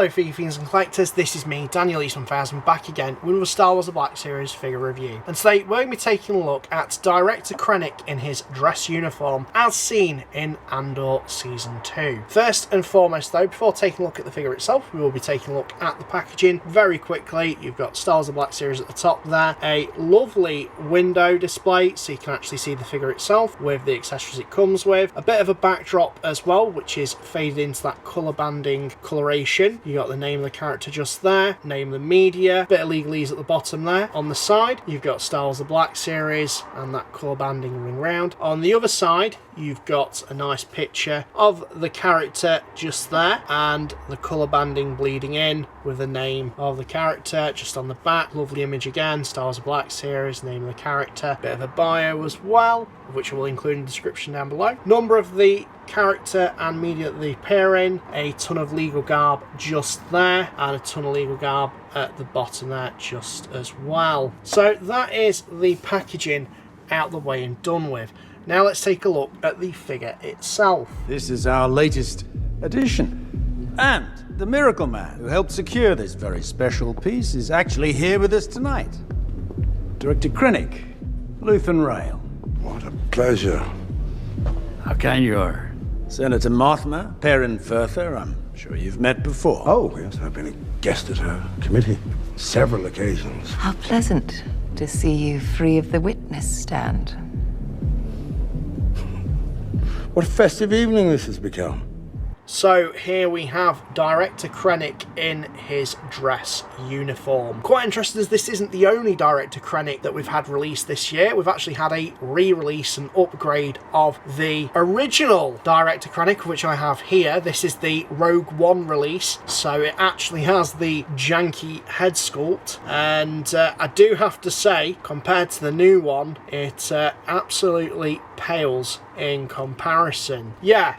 Hello Figgy Fiends and Collectors, this is me, Daniel East1000, back again with a Star Wars The Black Series figure review. And today we're going to be taking a look at Director Krennic in his dress uniform as seen in Andor Season 2. First and foremost though, before taking a look at the figure itself, we will be taking a look at the packaging very quickly. You've got Star Wars The Black Series at the top there, a lovely window display so you can actually see the figure itself with the accessories it comes with. A bit of a backdrop as well, which is faded into that colour banding coloration. You got the name of the character just there, name of the media, bit of legalese at the bottom there. On the side, you've got Star Wars The Black Series and that colour banding ring round. On the other side, you've got a nice picture of the character just there and the colour banding bleeding in with the name of the character just on the back. Lovely image again, Star Wars The Black Series, name of the character, bit of a bio as well, which I will include in the description down below. Number of the character and media that they appear in, a ton of legal garb just there, and a ton of legal garb at the bottom there just as well. So that is the packaging out the way and done with. Now let's take a look at the figure itself. This is our latest addition. And the Miracle Man who helped secure this very special piece is actually here with us tonight. Director Krennic, Luthen Rail. What a pleasure. How can you? Senator Mothma, Perrin Firther, I'm sure you've met before. Oh, yes, I've been a guest at her committee several occasions. How pleasant to see you free of the witness stand. What a festive evening this has become. So here we have Director Krennic in his dress uniform. Quite interesting as this isn't the only Director Krennic that we've had released this year. We've actually had a re-release and upgrade of the original Director Krennic, which I have here. This is the Rogue One release, so it actually has the janky head sculpt. And I do have to say, compared to the new one, it absolutely pales in comparison. Yeah.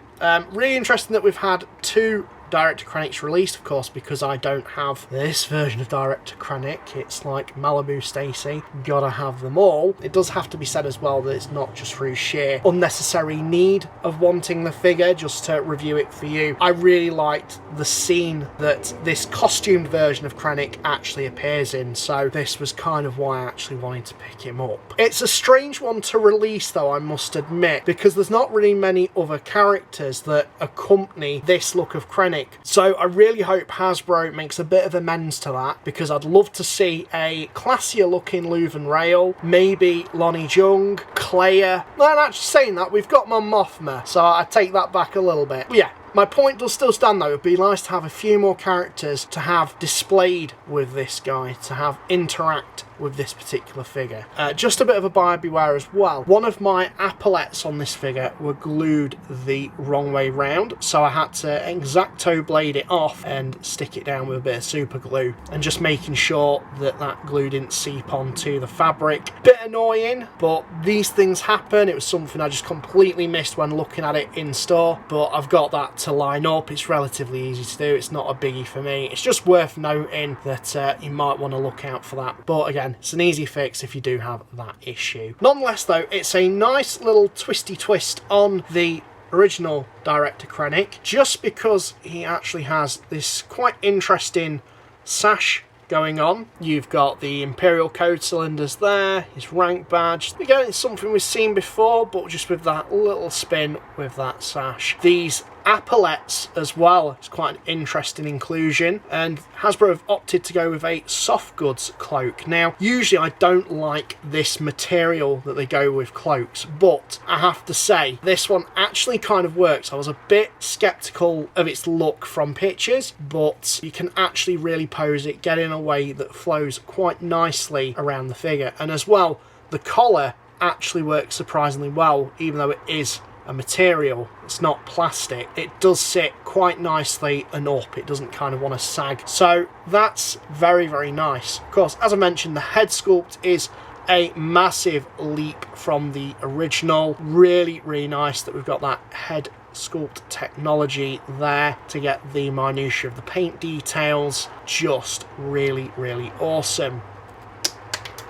Really interesting that we've had two Director Krennics released, of course, because I don't have this version of Director Krennic. It's like Malibu Stacy, gotta have them all. It does have to be said as well that it's not just through sheer unnecessary need of wanting the figure, just to review it for you. I really liked the scene that this costumed version of Krennic actually appears in, so this was kind of why I actually wanted to pick him up. It's a strange one to release though, I must admit, because there's not really many other characters that accompany this look of Krennic. So I really hope Hasbro makes a bit of amends to that, because I'd love to see a classier looking Luthen Rail, maybe Lonnie Jung, Cleia. Well, actually saying that, we've got Mon Mothma, so I take that back a little bit. But yeah. My point does still stand though. It'd be nice to have a few more characters to have displayed with this guy, to have interact with this particular figure. Just a bit of a buyer beware as well. One of my epaulets on this figure were glued the wrong way round, so I had to X-Acto blade it off and stick it down with a bit of super glue, and just making sure that that glue didn't seep onto the fabric. Bit annoying, but these things happen. It was something I just completely missed when looking at it in store, but I've got that to line up. It's relatively easy to do. It's not a biggie for me. It's just worth noting that you might want to look out for that, but again, it's an easy fix if you do have that issue. Nonetheless though, it's a nice little twisty twist on the original Director Krennic, just because he actually has this quite interesting sash going on. You've got the Imperial code cylinders there, his rank badge. Again, it's something we've seen before, but just with that little spin with that sash. These epaulets as well, it's quite an interesting inclusion, and Hasbro have opted to go with a soft goods cloak. Now usually I don't like this material that they go with cloaks, but I have to say this one actually kind of works. I was a bit skeptical of its look from pictures, but you can actually really pose it, get in a way that flows quite nicely around the figure. And as well, the collar actually works surprisingly well, even though it is a material, it's not plastic. It does sit quite nicely and up, it doesn't kind of want to sag, so that's very, very nice. Of course, as I mentioned, the head sculpt is a massive leap from the original. Really, really nice that we've got that head sculpt technology there to get the minutiae of the paint details. Just really, really awesome.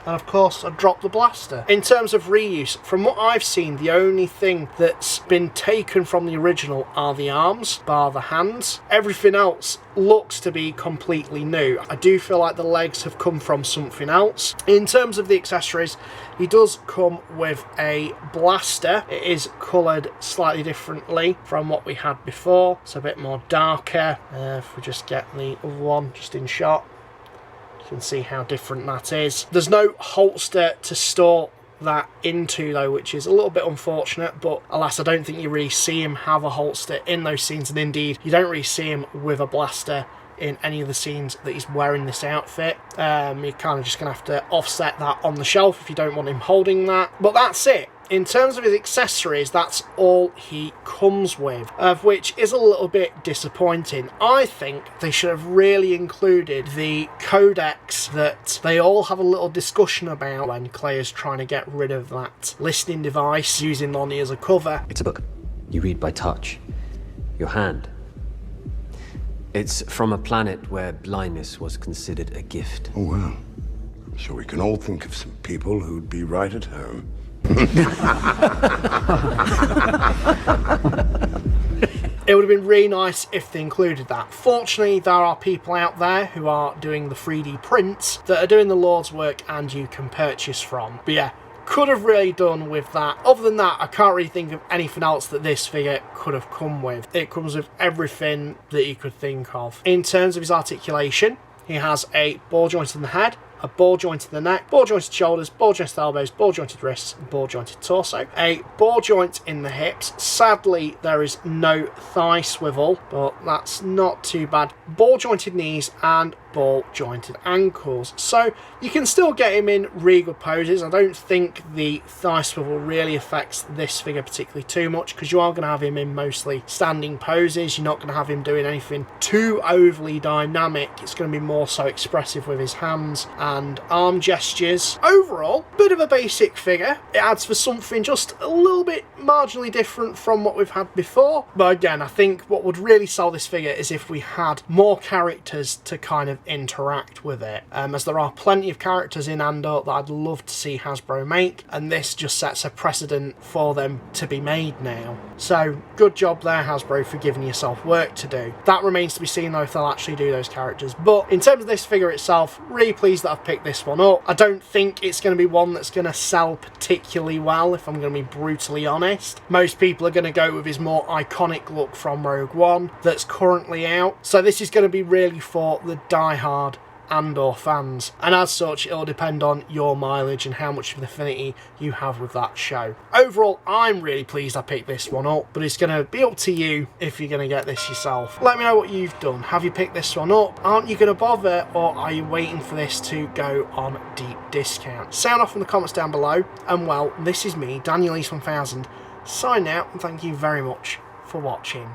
and of course I dropped the blaster. In terms of reuse, from what I've seen, the only thing that's been taken from the original are the arms, bar the hands. Everything else looks to be completely new. I do feel like the legs have come from something else. In terms of the accessories, he does come with a blaster. It is coloured slightly differently from what we had before. It's a bit more darker. If we just get the other one just in shot, you can see how different that is. There's no holster to store that into though, which is a little bit unfortunate, but alas, I don't think you really see him have a holster in those scenes, and indeed you don't really see him with a blaster in any of the scenes that he's wearing this outfit. You're kind of just gonna have to offset that on the shelf if you don't want him holding that, but that's it. In terms of his accessories, that's all he comes with, of which is a little bit disappointing. I think they should have really included the codex that they all have a little discussion about when Claire's trying to get rid of that listening device using Lonnie as a cover. It's a book. You read by touch. Your hand. It's from a planet where blindness was considered a gift. Oh, well. I'm sure we can all think of some people who'd be right at home. It would have been really nice if they included that. Fortunately, there are people out there who are doing the 3D prints that are doing the Lord's work and you can purchase from. But yeah, could have really done with that. Other than that, I can't really think of anything else that this figure could have come with. It comes with everything that you could think of. In terms of his articulation, he has a ball joint in the head, a ball joint in the neck, ball jointed shoulders, ball jointed elbows, ball jointed wrists, and ball jointed torso. A ball joint in the hips. Sadly, there is no thigh swivel, but that's not too bad. Ball jointed knees and ball jointed ankles. So you can still get him in really good poses. I don't think the thigh swivel really affects this figure particularly too much, because you are going to have him in mostly standing poses. You're not going to have him doing anything too overly dynamic. It's going to be more so expressive with his hands and arm gestures. Overall, bit of a basic figure. It adds for something just a little bit marginally different from what we've had before. But again, I think what would really sell this figure is if we had more characters to kind of interact with it, as there are plenty of characters in Andor that I'd love to see Hasbro make, and this just sets a precedent for them to be made now. So good job there, Hasbro, for giving yourself work to do. That remains to be seen though if they'll actually do those characters. But in terms of this figure itself, really pleased that I've picked this one up. I don't think it's going to be one that's going to sell particularly well, if I'm going to be brutally honest. Most people are going to go with his more iconic look from Rogue One that's currently out. So this is going to be really for the die-hard Andor fans, and as such it'll depend on your mileage and how much of an affinity you have with that show. Overall, I'm really pleased I picked this one up, but it's going to be up to you if you're going to get this yourself. Let me know what you've done. Have you picked this one up? Aren't you going to bother, or are you waiting for this to go on deep discount? Sound off in the comments down below, and well, this is me, Daniel East 1000, signing out, and thank you very much for watching.